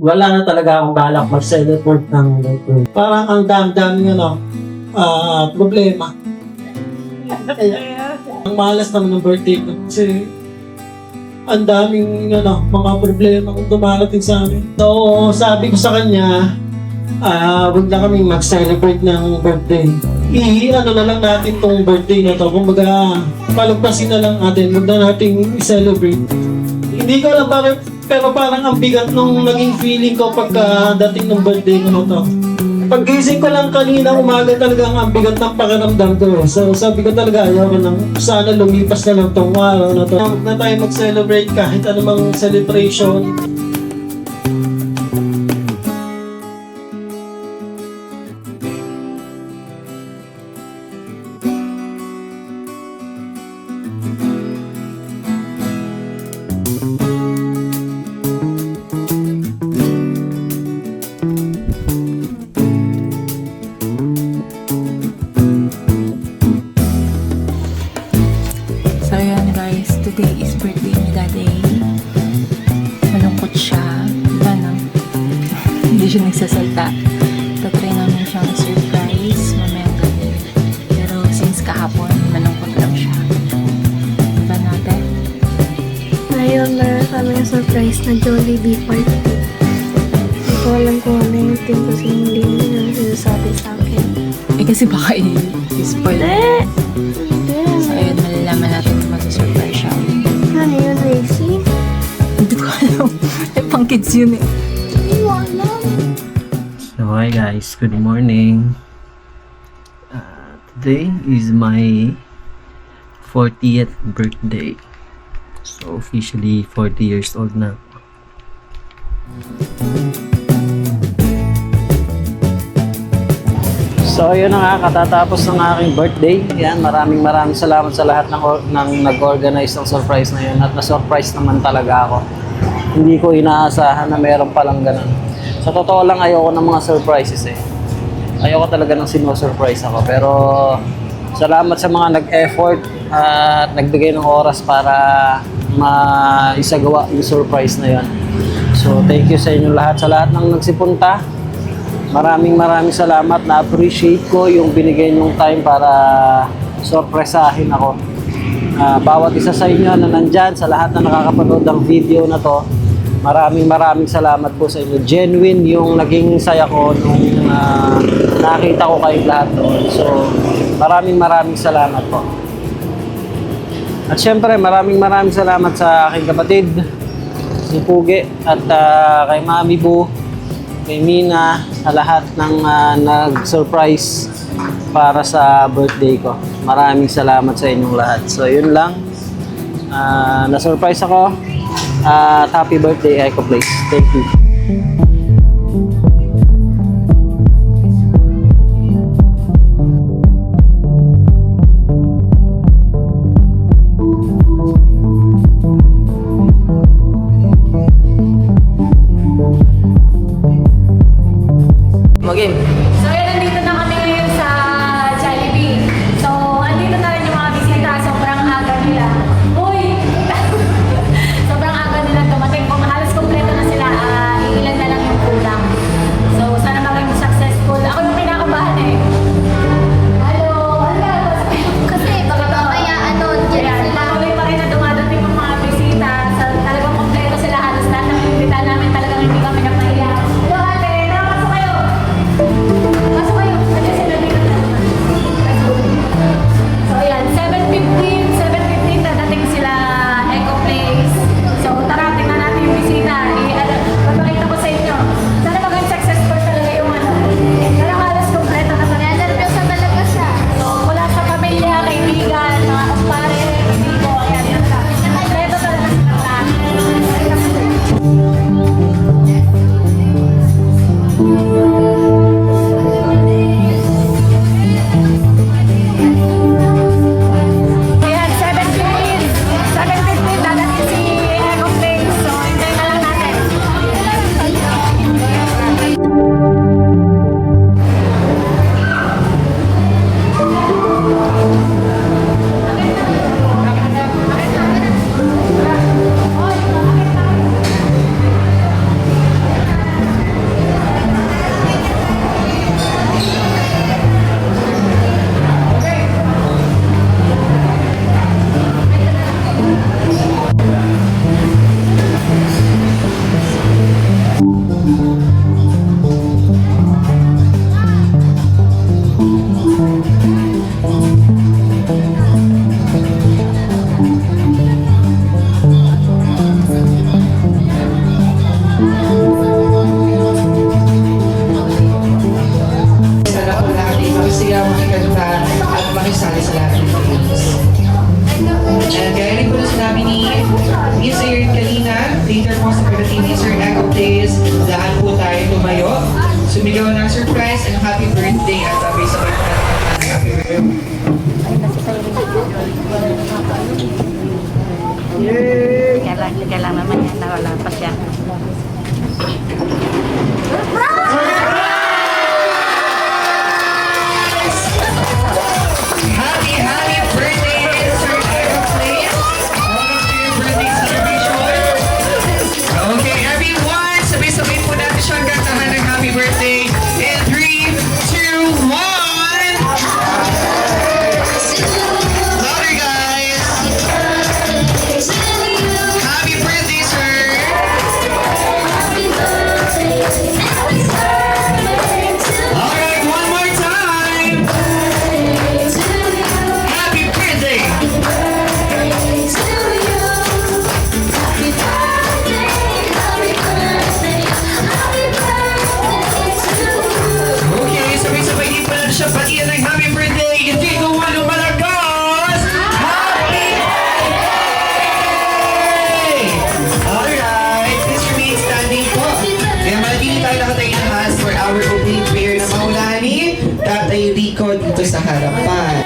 wala na talaga akong balak mag-celebrate ng birthday. Parang ang dami-dami problema. Kaya, ang malas naman ng birthday ko kasi ang daming mga problema kung dumarating sa amin. So, sabi ko sa kanya, huwag na kaming mag-celebrate ng birthday. Na lang natin tong birthday na to. Kumbaga, palagpasin na lang natin. Huwag na nating i-celebrate. Hindi ko alam bakit, pero parang ang bigat nung naging feeling ko pagka dating ng birthday ko na to. Paggising ko lang kanina umaga talagang ang bigat ng pakiramdam ko. So sabi ko talaga ayaw ko nang sana lumipas na lang tong araw na to. Huwag na tayo mag-celebrate kahit anumang celebration. So yan guys, today is birthday ni Daddy. Malungkot siya. Diba no? Hindi siya nagsasalta. Tatry namin siyang surprise mamayang gabi. Pero since kahapon, malungkot lang siya. Diba natin? Ngayon, meron kami ng surprise na Jollibee party. Hindi ko alam kung ano yung team kasi hindi nila sinasabi sa akin. Eh kasi baka i-spoil. So ayun, malalaman natin kung masusurprise siya. Ano yun, Racy? Hindi ko alam. Eh pang kids yun eh. Hindi mo alam. So hi guys, good morning. Today is my 40th birthday. So officially 40 years old na. So yun na nga, katatapos ng aking birthday. Yan, maraming salamat sa lahat ng nag-organize ng surprise na yun. At na-surprise naman talaga ako. Hindi ko inaasahan na meron palang ganun. Sa totoo lang, ayoko ng mga surprises eh. Ayoko talaga ng sino-surprise ako. Pero salamat sa mga nag-effort at nagbigay ng oras para maisagawa yung surprise na yun. So thank you sa inyo lahat. Sa lahat ng nagsipunta, maraming salamat. Na-appreciate ko yung binigay nyong time para sorpresahin ako. Bawat isa sa inyo na nandyan, sa lahat na nakakapanood ng video na to, maraming salamat po sa inyo. Genuine yung naging saya ko nung nakita ko kayong lahat doon. So, maraming salamat po. At syempre, maraming salamat sa aking kapatid, si Pugi, at kay Mami Bu, kay Mina, sa lahat ng nag-surprise para sa birthday ko. Maraming salamat sa inyong lahat. So, yun lang. Na-surprise ako. At happy birthday, Echo Place. Thank you. Mag-game. So yun, nandito na kami ngayon sa Jollibee. So, andito na rin yung mga bisita. Sobrang aga nila. Uy! Sobrang aga nila dumating. Kung halos kompleto na sila, ilan na lang Sana po natin makisigaw, makikanta at makisali sa lahat ng games. And gaya rin po na sinabi ni Sir kanina, later po sa pagdating ni Sir Echo Plays, daan po tayo tumayo. Sumigaw ng surprise and happy birthday at sabay sa happy birthday. Kaya lang naman yan, nawala pa siya. Happy birthday, Sir Echo Plays! Welcome to your birthday celebration. Okay, everyone, sabay-sabay po natin siyang kantahan ng happy birthday. In 3, 2, 1! Love you guys! Happy birthday, sir! Alright, one more time! Happy birthday! Okay, sabay-sabay din pala siya patiyan ng happy birthday. Hindi ko walang malakas! Happy birthday! Alright, please remain standing po. Kaya manatili tayo nakatayo ng hands for our opening prayer na maulani. Tatay Rico dito sa harapan.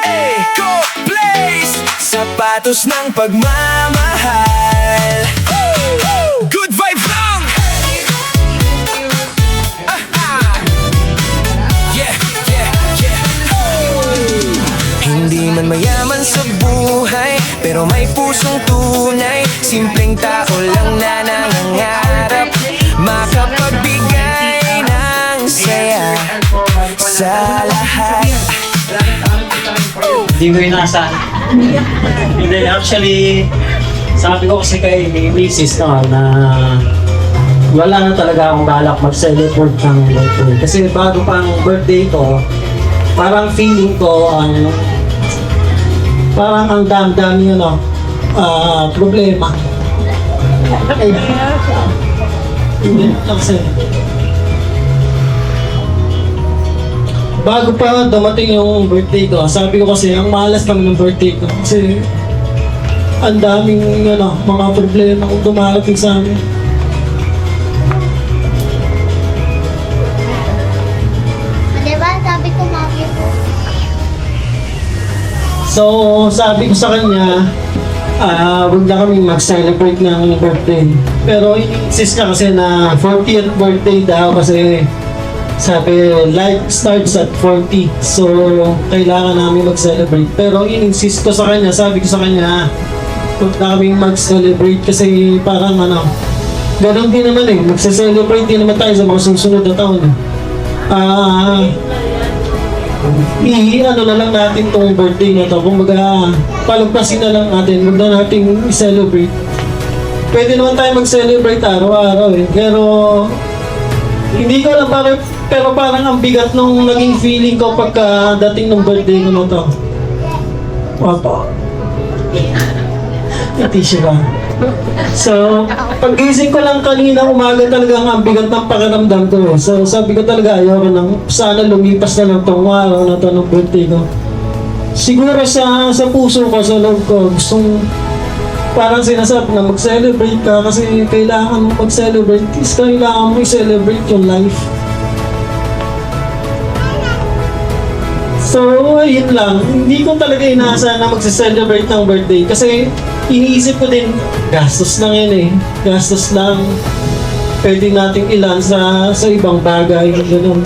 Echo Place, sapatos ng pagmamahal. Good vibe lang. Yeah, yeah, yeah. Hindi man mayaman sa buhay, pero may pusong tunay. Simpleng tao lang na nangangarap makapagbigay ng saya sa lahat. Hindi ko inaasahan. Hindi, actually, sabi ko kasi kay Mrs. no, na wala na talaga akong balak mag-celebrate ng birthday. Kasi bago pa ang birthday ko, parang feeling ko, parang ang dami-dami problema. Hindi, kasi bago pa dumating yung birthday ko, sabi ko kasi ang malas lang ng birthday ko kasi ang daming mga problema kung dumarating sa amin. Diba? Sabi ko mami po. So, sabi ko sa kanya, huwag na kami mag-celebrate ng birthday. Pero insist ka kasi na 40th birthday daw kasi sabi, life starts at 40. So, kailangan namin mag-celebrate. Pero in-insist ko sa kanya, sabi ko sa kanya, huwag na kami mag-celebrate kasi parang ganun din naman eh. Mag-celebrate din naman tayo sa mga susunod na taon. Na lang natin tong birthday na to. Kumbaga, palagpasin na lang natin. Huwag na natin i-celebrate. Pwede naman tayo mag-celebrate araw-araw eh. Pero, hindi ko alam bakit, pero parang ang bigat nung naging feeling ko pagka dating ng birthday ko na to. Opo. Tissue ba? So, pag-gising ko lang kanina umaga talagang ang bigat ng pakiramdam ko. So, sabi ko talaga ayoko nang sana lumipas na lang tong araw na to ng birthday ko. Siguro sa puso ko, sa loob ko, gustong parang sinasabi na mag-celebrate ka kasi kailangan mo mag-celebrate. Kailangan mo i-celebrate yung life. So, ayun lang. Hindi ko talaga inaasahan na magse-celebrate ng birthday kasi iniisip ko din, gastos lang yun eh. Gastos lang. Pwede nating ilan sa ibang bagay. Ganun.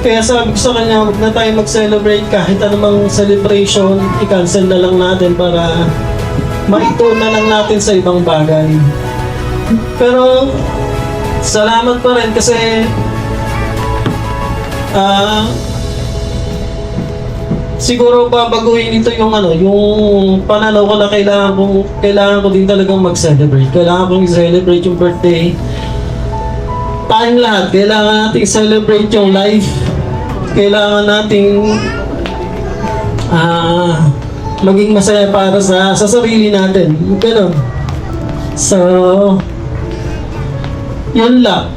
Kaya sabi ko sa kanya, huwag na tayo mag-celebrate kahit anumang celebration, i-cancel na lang natin para maituon na lang natin sa ibang bagay. Pero, salamat pa rin kasi siguro babaguhin ito yung yung pananaw ko na kailangan ko din talagang mag-celebrate. Kailangan kong i-celebrate yung birthday. tayong lahat, kailangan nating celebrate yung life. Kailangan nating maging masaya para sa sarili natin. Ganun. So, yun lang.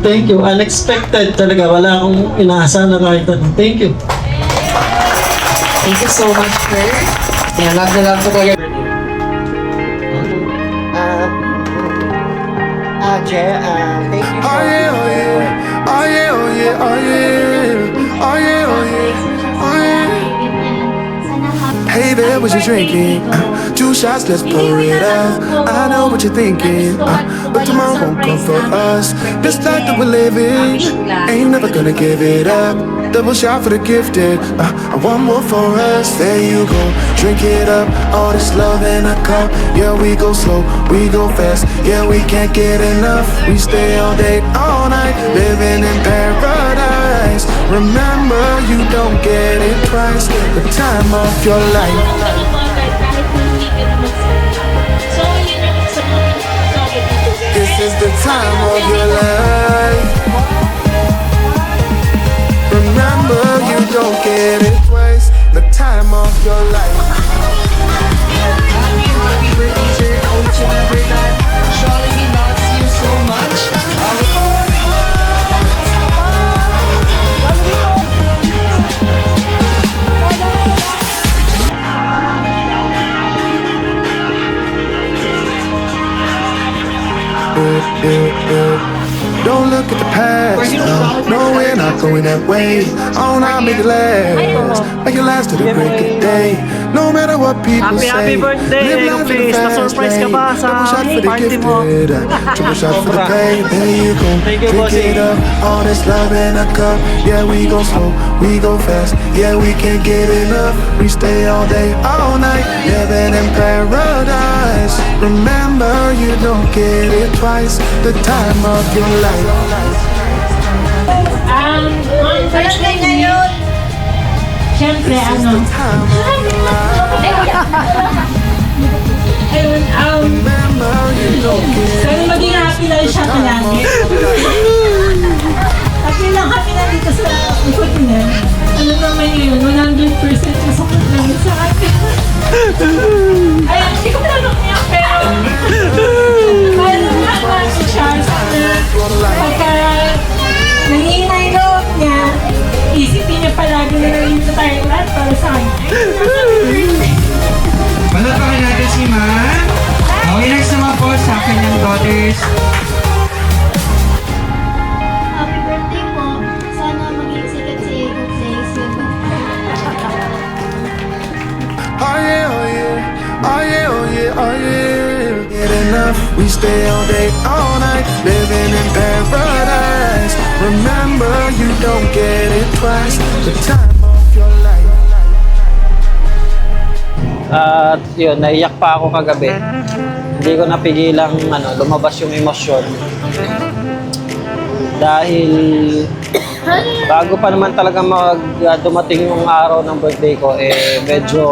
Thank you. Unexpected talaga. Wala akong inaasahan na kahit ano. Thank you. Thank you so much, sir. Yeah, love na love ko kayo. Thank you Oh yeah, oh yeah, oh yeah, oh yeah, oh yeah, oh yeah, oh yeah, oh yeah. Hey there, what you drinking? 2 shots, let's pour it out. I know what you're thinking, but tomorrow won't come for us. This life that we're living, ain't never gonna give it up. Double shot for the gifted, and one more for us. There you go, drink it up. All this love in a cup. Yeah, we go slow, we go fast. Yeah, we can't get enough. We stay all day, all night, living in paradise. Remember, you don't get it twice. The time of your life. This is the time of your life. Remember, you don't get it twice. The time of your life. Happy birthday, sir. I wish you never that. Surely he loves you so much. Don't look at the past, no, we're not going that way. Oh, now make it last, make it last to the break of day. No matter what people say. Happy birthday, live life in a Face. fast Na-surprise ka lane. ba sa Double shot for the party mo? gifted, triple shot for the pain. There you go, Thank you, drink bossy. it up. All this love in a cup. Yeah, we go slow, we go fast. Yeah, we can't get enough. We stay all day, all night, living in paradise. Remember, you don't get it twice. The time of your life. On birthday ngayon, syempre, ano, Time of your life. ayun, Remember, you don't get sana maging happy lang siya palagi. Happy na dito sa ikot niya. Ano naman yun, 100% yung sakot lang sa akin. Ay, hindi ko talagang niya, pero ano nga siya, pagka nangihinay loob niya, isipin niya palagi na nandito tayo lahat para sa kanya. Palakpakan natin si Ma'am. Okay, next naman po sa kanyang daughters. Happy birthday po. Sana maging sikat si Ego Place. Oh yeah, oh yeah, oh yeah, oh yeah, oh yeah. Get enough, we stay all day, all night, living in paradise. Remember, you don't get it twice. The time of your life. At yun, naiyak pa ako kagabi. Hindi ko napigilang lumabas yung emosyon. Dahil bago pa naman talaga dumating yung araw ng birthday ko, medyo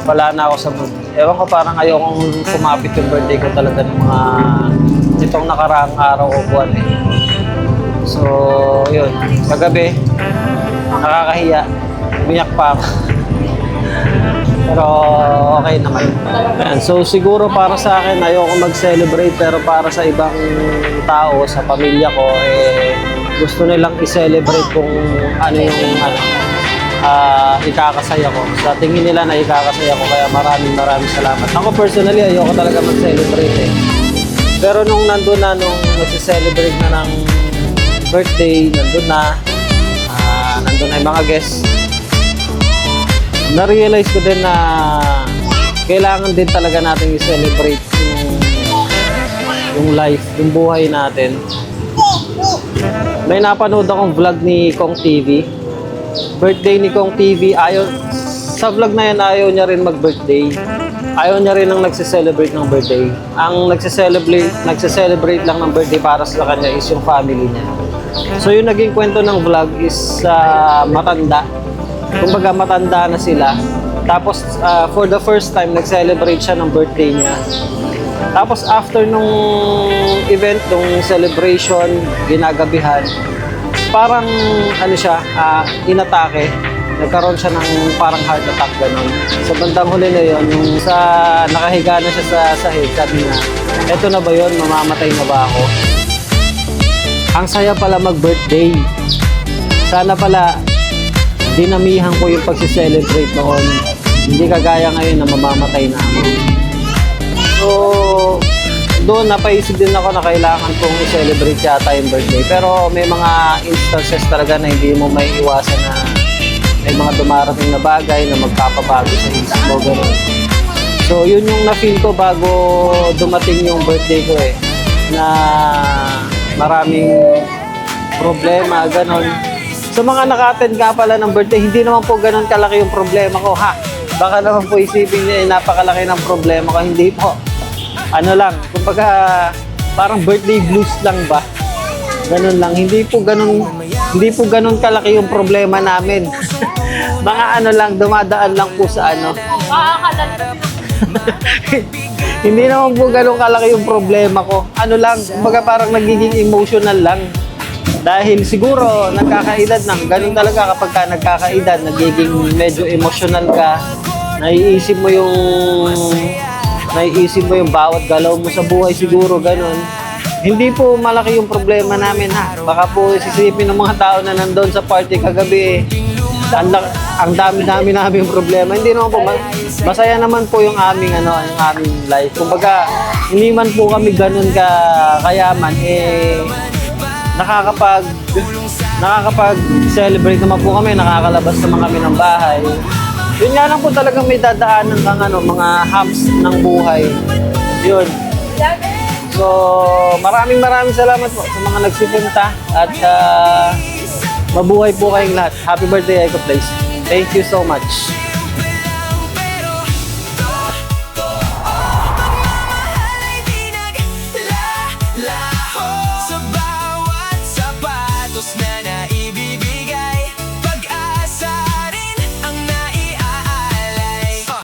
wala na ako sa mood. Ewan ko, parang ayokong kumapit yung birthday ko talaga ng mga itong nakaraang araw o buwan eh. So, yun. Kagabi, nakakahiya. Umiyak pa ako. Pero okay naman. Ayan. So siguro para sa akin, ayoko mag-celebrate, pero para sa ibang tao, sa pamilya ko, gusto nilang i-celebrate kung ano yung ikakasaya ko. Sa tingin nila na ikakasaya ko, kaya maraming salamat. Ako personally, ayoko talaga mag-celebrate eh. Pero nung nandun na, nung nag-celebrate na ng birthday, nandun na yung mga guests, na-realize ko din na kailangan din talaga natin i-celebrate yung life, yung buhay natin. May napanood akong vlog ni Kong TV. Birthday ni Kong TV, sa vlog na yan, ayaw niya rin mag-birthday. Ayaw niya rin ang nagse-celebrate ng birthday. Ang nagse-celebrate lang ng birthday para sa kanya is yung family niya. So yung naging kwento ng vlog is matanda. Kumbaga matanda na sila. Tapos for the first time nag-celebrate siya ng birthday niya. Tapos after nung event, nung celebration, ginagabihan, parang ano siya, inatake. Nagkaroon siya ng parang heart attack ganun. Sa bandang huli na yun, yung sa nakahiga na siya sa sahig, sabi niya, eto na ba yun? Mamamatay na ba ako? Ang saya pala mag-birthday. Sana pala dinamihan ko yung pagsi-celebrate noon. Hindi kagaya ngayon na mamamatay na ako. So, doon napaisip din ako na kailangan kong i-celebrate yata yung birthday. Pero may mga instances talaga na hindi mo may iwasan na may mga dumarating na bagay na magpapabago sa isip mo. Ganun. So, yun yung na-feel ko bago dumating yung birthday ko eh. Na maraming problema, ganon. Sa mga naka-attend ka pala ng birthday, hindi naman po ganon kalaki yung problema ko, ha? Baka naman po isipin niya, napakalaki ng problema ko. Hindi po. Ano lang, kumbaga, parang birthday blues lang ba? Ganon lang. Hindi po ganon kalaki yung problema namin. Mga ano lang, dumadaan lang po sa ano. Hindi naman po ganon kalaki yung problema ko. Ano lang, kumbaga parang nagiging emotional lang. Dahil siguro nagkakaedad na, ganun talaga kapag ka nagkakaedad, nagiging medyo emotional ka, naiisip mo yung bawat galaw mo sa buhay siguro, ganun. Hindi po malaki yung problema namin, ha. Baka po sisipin ng mga tao na nandoon sa party kagabi, ang dami-dami namin problema. Hindi naman po, masaya naman po yung aming life. Kumbaga, hindi man po kami ganun kayaman, nakakapag-celebrate naman po kami, nakakalabas naman kami ng bahay. Yun nga lang po talagang may dadaanan kang mga humps ng buhay. Yun. So, maraming salamat po sa mga nagsipunta at mabuhay po kayong lahat. Happy birthday, Eco Place. Thank you so much. La